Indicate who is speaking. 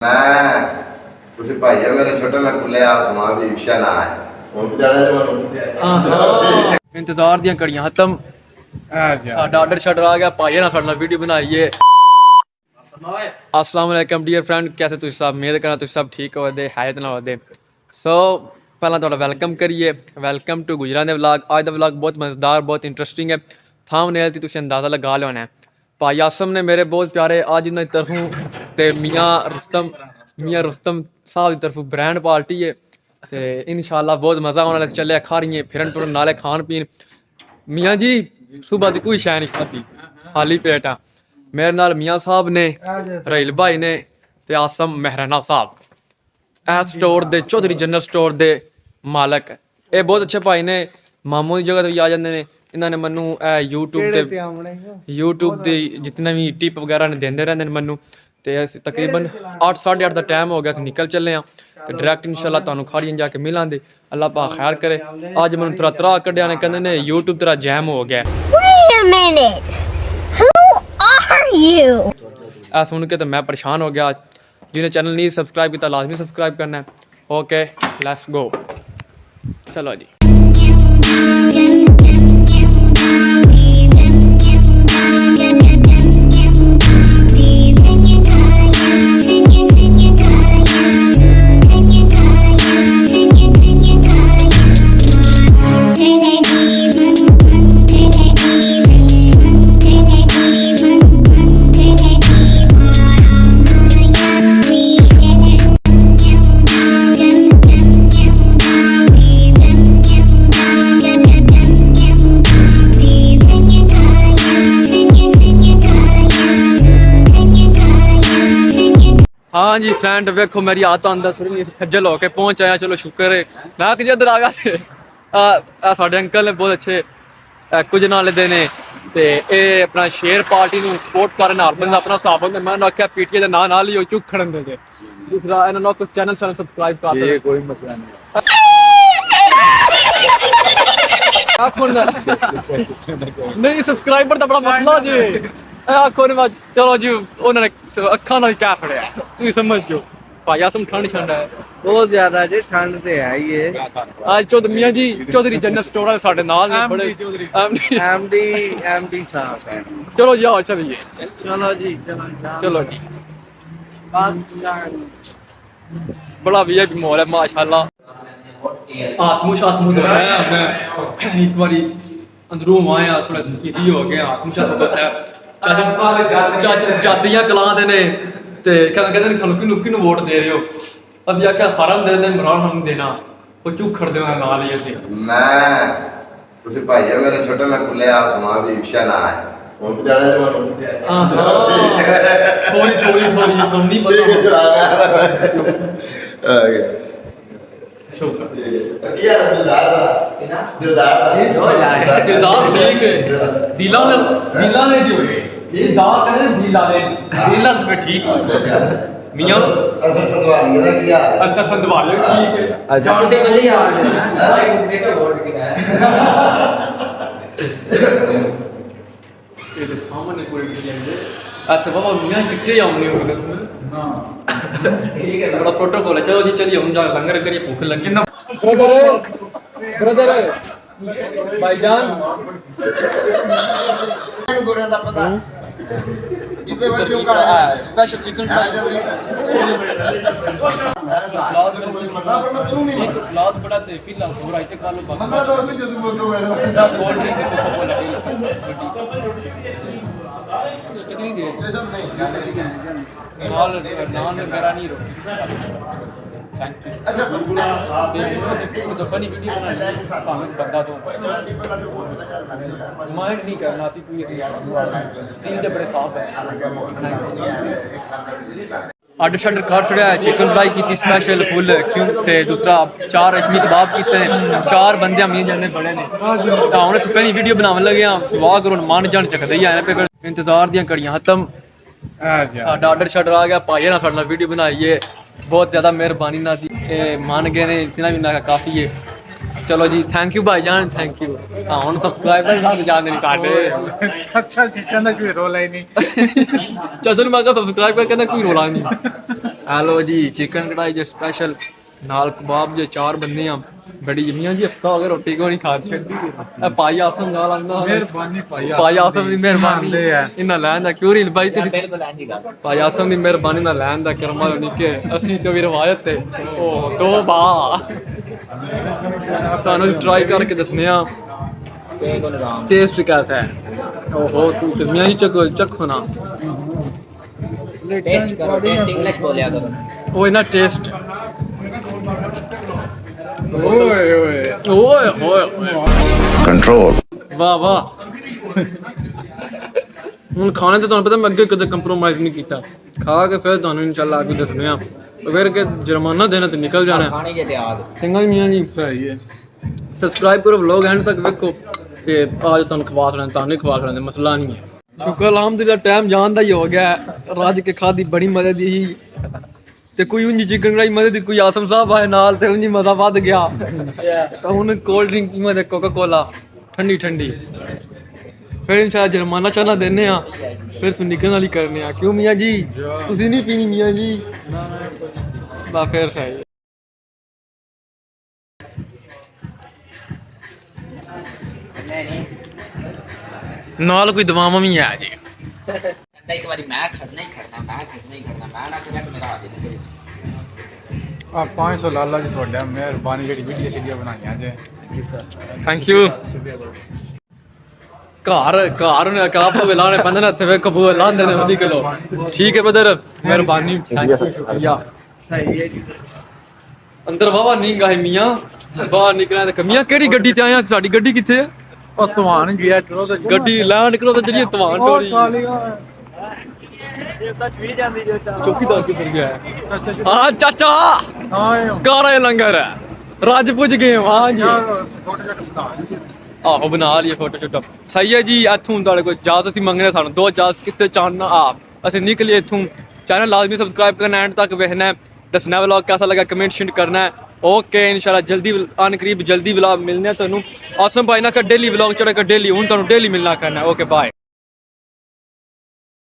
Speaker 1: ਮੈਂ ਤੁਸੀਂ ਭਾਈ ਆ ਮੇਰਾ ਛੋਟਾ ਮੈਂ ਕੁੱਲੇ ਹੱਥ ਮਾਂ ਵੀ ਇਫਸ਼ਾ ਨਾ ਹੈ ਹੁਣ ਜਾਣਾ ਜਵਾਨ
Speaker 2: इंतजार ਦੀਆਂ ਘੜੀਆਂ ਖਤਮ ਸਾਡਾ ਆਰਡਰ ਸ਼ਟਰ ਆ ਗਿਆ ਭਾਈ ਨਾਲ ਸਾਡੇ ਨਾਲ ਵੀਡੀਓ ਬਣਾਈਏ। अस्सलाम वालेकुम डियर फ्रेंड, कैसे तुम सब? उम्मीद करना तुम सब ठीक होते है तो ना होते। सो पहला थोड़ा वेलकम करिए, वेलकम टू गुजरात व्लॉग। आज का व्लॉग बहुत मज़ेदार बहुत इंटरेस्टिंग है। थंबनेल ती तुसीं अंदाज़ा लगा लेना है। भाई आसम ने मेरे बहुत प्यारे आज उन्होंने तरफों ते मियाँ रुस्तम साहब की तरफों ब्रांड पार्टी है तो इंशाल्लाह बहुत मज़ा आने वाला। चले खारिए फिरन टुरन नाले खान पीन। मियाँ जी सुबह की कोई शै नहीं खाती, खाली पेट हाँ। मेरे नाल मियाँ साहब ने, राहिल भाई ने ते आसम महराना साहब, इस स्टोर दे चौधरी जनरल स्टोर दे मालक। ये बहुत अच्छे भाई ने, मामू की जगह तो भी आ जाते हैं। इन्होंने मैनू यूट्यूब की जितने भी टिप वगैरह ने देंदे रहंदे ने मैनू। ते तकरीबन 8 साढ़े 8 का टाइम हो गया, निकल चले हैं तो डायरैक्ट इंशाल्लाह तुहानू खाड़ियां जाके मिलांगे। अल्लाह पाक खैर करे। अज मैनू थोड़ा त्राह कड्ढिया ने, कहंदे ने यूट्यूब तेरा जैम हो गया। ऐसा सुन के तो मैं परेशान हो गया। जिन्हें चैनल नहीं सब्सक्राइब किया लाजमी सब्सक्राइब करना है। ओके लेट्स गो, चलो जी। हाँ जी फ्रेंड वेखो मेरी आदत अंदर सुनी खज्जल होके पहुंच आया। चलो शुक्र है मैं कि इधर आ गया। साढ़े अंकल ने बहुत अच्छे कुछ ना लेते ने ते ये अपना शेयर पार्टी नू सपोर्ट करन हर बंदा अपना हिसाब होंदा। मैं आख्या पीटीए दे नाल ही चुक खड़न दे। दूसरा इन्होंने कुछ चैनल सब्सक्राइब कर दे, कोई मसला नहीं। नहीं सब्सक्राइबर दा बड़ा मसला जी। आखो ने चलो जी उन्होंने अखा ना क्या फड़िया तुम समझ जो भाई आसम ठंड ठंड है
Speaker 3: बहुत ज्यादा जी, ठंड ते है ही है।
Speaker 2: आज चौधरी मियाँ जी चौधरी जनरल स्टोर वाले साडे नाल ने बड़े
Speaker 3: एमडी साहब है।
Speaker 2: चलो जी आओ चलिए।
Speaker 3: चलो जी
Speaker 2: चलो जी। बड़ा वीआईपी माहौल है माशाल्लाह। हाथ मुंह धोया मैं एक बारी अंदरों आया थोड़ा इजी हो गया। हाथ मुंह धोया जातियां कलां दे ने ते कहंदे ने सानू किनू वोट दे रहे हो। ਅਸੀਂ ਆਖਿਆ ਸਾਰਿਆਂ ਨੂੰ ਦੇ ਦੇ, ਇਮਰਾਨ ਖਾਨ ਨੂੰ ਦੇਣਾ। ਉਹ ਝੂਖੜ ਦੇ ਨਾਲ ਹੀ ਅਸੀਂ
Speaker 1: ਮੈਂ ਤੁਸੀਂ ਭਾਈ ਆ ਮੇਰਾ ਛੋਟਾ ਮੈਂ ਕੁੱਲੇ ਹੱਥ ਮਾਂ ਵੀ ਇਫਸ਼ਾ ਨਾ ਹੈ ਹੁਣ ਜਾਣਾ ਜਵਾਨ
Speaker 2: ਹਾਂ ਸੋਰੀ ਸਾਨੂੰ ਨਹੀਂ ਪਤਾ
Speaker 1: ਆ ਗਿਆ
Speaker 2: ਸ਼ੁਕਰ
Speaker 1: ਕੀ ਯਾਰ
Speaker 2: दिलदार ठीक है। दिला ने जो है ये दार कहते दिला पे ठीक है। मियां
Speaker 1: असर संधवाली का क्या हाल है?
Speaker 2: अच्छा संधवाली ठीक है।
Speaker 1: अच्छा
Speaker 3: मुझे मुझे याद है ना भाई मुझे तो वोट किया है
Speaker 2: ये तो सामने कोई नहीं जाएंगे। अच्छा बाबा मियां चिट्टे आउने हो गए ना ठीक है बड़ा प्रोटोकॉल है। चलो जी चलिए हम जा लंगर करिए, भूख लगी ना। ब्रदर भाईजान स्पेशल चिकन सलाद बड़ा ते फिलहाल हो रहा है कल कितनी देर नान वगैरह नहीं रोटी। अच्छा फनी वीडियो बनानी बंदा तो माइंड नहीं करना सी कोई दिल दे बड़े साफ है। आर्डर शटर काट छड़िया है। चिकन फ्राई की स्पेशल फुल क्यों ते दूसरा 4 रश्मी कबाब कीते हैं। 4 बंदे मियां जाने बड़े ने तो हुण असीं पहली वीडियो बनावन लगे हां। दुआ करो मन जान चकदे ही आए पे इंतजार दी घड़ियां खत्म। साडा आर्डर शटर आ गया भाई ना साडे नाल वीडियो बनाइए। बहुत ज़्यादा मेहरबानी ना मान गए ने, इतना भी ना काफ़ी है। चलो जी थैंक यू भाईजान थैंक यू। हाँ हम सब्सक्राइबर साथ जान नहीं काटे। अच्छा जी कहना कोई रोला ही नहीं। चल मैं सब्सक्राइब कर कहना कोई रोला नहीं। हेलो जी चिकन कढ़ाई जो स्पेशल नाल कबाब जो चार बंदे हैं बड़ी जमियां जी हफ्ता हो गया रोटी को नहीं खा छड़ी पाई आसम नाल आंदा मेहरबानी पाई आसम दी मेहरबानी इना लैन दा क्यों रील भाई तुसी पाई आसम दी मेहरबानी ना लैन दा करमा निके असली तो भी रवायत है ओ तौबा तानु ट्राई करके दसने आ टेस्ट कैसा है ओहो तू तो मियां ही चखो ना
Speaker 3: टेस्ट करो टेस्ट इंग्लिश बोलिया करो
Speaker 2: ओए ना टेस्ट ओए ओए ओए ओए
Speaker 1: ਕੰਟਰੋਲ
Speaker 2: वाह वाह ਹੁਣ ਖਾਣੇ ਤੇ ਤੁਹਾਨੂੰ ਪਤਾ ਮੈਂ ਅੱਗੇ ਕਦੇ ਕੰਪਰੋਮਾਈਜ਼ ਨਹੀਂ ਕੀਤਾ ਖਾ ਕੇ ਫਿਰ ਤੁਹਾਨੂੰ ਇਨਸ਼ਾਅੱਲਾ ਅੱਗੇ ਦੱਸਣੇ ਆ ਫਿਰ ਕਿ ਜੁਰਮਾਨਾ ਦੇਣਾ ਤੇ ਨਿਕਲ ਜਾਣਾ
Speaker 3: खाने के त्याग
Speaker 2: ਚੰਗਾ ਜੀ ਮੀਆਂ ਜੀ ਸਹੀ ਹੈ ਸਬਸਕ੍ਰਾਈਬ ਕਰੋ ਵਲੌਗ ਐਂਡ ਤੱਕ ਵੇਖੋ ਤੇ ਅੱਜ ਤੁਹਾਨੂੰ ਖਵਾ ਦੇਣਾ ਤੁਹਾਨੂੰ ਖਵਾ ਦੇਣਾ ਮਸਲਾ ਨਹੀਂ ਹੈ ਸ਼ੁਕਰ ਅਲਹਮਦੁਲਿਲਾ ਟਾਈਮ ਜਾਣ ਦਾ ਹੀ ਹੋ ਗਿਆ ਰੱਜ ਕੇ ਖਾਦੀ ਬੜੀ ਮਜ਼ੇ ਦੀ ਸੀ ਤੇ ਕੋਈ ਉਂਝ ਚਿਕਨ ਕੜਾਈ ਮਜ਼ੇ ਦੀ ਕੋਈ ਆਸਮ ਸਾਹਿਬ ਆਏ ਨਾਲ ਤੇ ਉਂਝ ਮਜ਼ਾ ਵੱਧ ਗਿਆ ਤਾਂ ਹੁਣ ਕੋਲਡ ਡਰਿੰਕ ਪੀਵਾਂ ਤੇ ਕੋਕਾ ਕੋਲਾ ਠੰਡੀ ਠੰਡੀ ਫਿਰ ਇਨਸ਼ਾਅੱਲਾ ਜੁਰਮਾਨਾ ਚਾਹਨਾ ਦੇਣੇ ਆ ਫਿਰ ਤੂੰ ਨਿਕਲਣ ਵਾਲੀ ਕਰਨੇ ਆ ਕਿਉਂ ਮੀਆਂ ਜੀ ਤੁਸੀਂ ਨਹੀਂ ਪੀਣੀ ਮੀਆਂ ਜੀ ਬਾ ਫਿਰ ਸਹੀ ਨਾਲ ਕੋਈ ਦਵਾਵਾਂ ਵੀ ਆ ਜੀ
Speaker 3: एक बारी मैं खड़ना ही खड़ना मैं ना करें तो मेरा आ जाए
Speaker 4: ਆ 500 ਲਾਲਾ ਜੀ ਤੁਹਾਡਾ ਮਿਹਰਬਾਨੀ ਜਿਹੜੀ ਵੀਡੀਓ ਸ਼ੀਡੀਓ ਬਣਾਈਆਂ ਜੇ
Speaker 2: ਥੈਂਕ ਯੂ ਘਰ ਨੇ ਕਾਪ ਤੋਂ ਲਾਣੇ ਪੈਂਦੇ ਨੇ ਇੱਥੇ ਵੇ ਕਬੂਲ ਲਾਉਂਦੇ ਨੇ ਵਧੀ ਕਿਲੋ ਠੀਕ ਹੈ ਬ੍ਰਦਰ ਮਿਹਰਬਾਨੀ ਥੈਂਕ ਯੂ ਸ਼ੁਕਰੀਆ
Speaker 3: सही है जी
Speaker 2: ਅੰਦਰ ਵਾਵਾ ਨਹੀਂ ਗਾਏ ਮੀਆਂ ਬਾਹਰ ਨਿਕਲਿਆ ਤੇ ਕਮੀਆਂ ਕਿਹੜੀ ਗੱਡੀ ਤੇ ਆਇਆ ਸਾਡੀ ਗੱਡੀ ਕਿੱਥੇ ਹੈ
Speaker 4: ਉਹ ਧਵਾਨ ਗਿਆ ਚਲੋ ਤੇ
Speaker 2: ਗੱਡੀ ਲੈਣ ਕਰੋ ਤੇ ਜਿਹੜੀ ਤਵਾਨ ਟੋਰੀ ਚੌਕੀਦਾਰ ਕਿੱਧਰ ਗਿਆ ਹਾਂ ਚਾਚਾ ਕਾਰਾ ਲੰਗਰ ਹੈ ਰੱਜ ਪੁੱਜ ਗਏ ਹਾਂ ਜੀ ਆਹੋ ਬਣਾ ਲਈਏ ਫੋਟੋ ਸ਼ੂਟ ਸਹੀ ਹੈ ਜੀ ਇੱਥੋਂ ਤੁਹਾਡੇ ਕੋਲ ਇਜਾਜ਼ਤ ਅਸੀਂ ਮੰਗਨੇ ਸਾਨੂੰ ਦੋ ਇਜਾਜ਼ਤ ਕਿੱਥੇ ਚਾਹਨਾ ਅਸੀਂ ਨਿਕਲੀਏ ਇੱਥੋਂ ਚੈਨਲ ਲਾਜ਼ਮੀ ਸਬਸਕ੍ਰਾइब करना एंड तक देखना है दसना व्लॉग कैसा लगा कमेंट शेंट करना है ओके इंशाल्लाह जल्दी आन करीब जल्दी व्लॉग मिलने हैं तुहानू आसम भाई ना का डेली व्लॉग चढ़ा का डेली हूँ तुहानू डेली मिलना करना है ओके बाय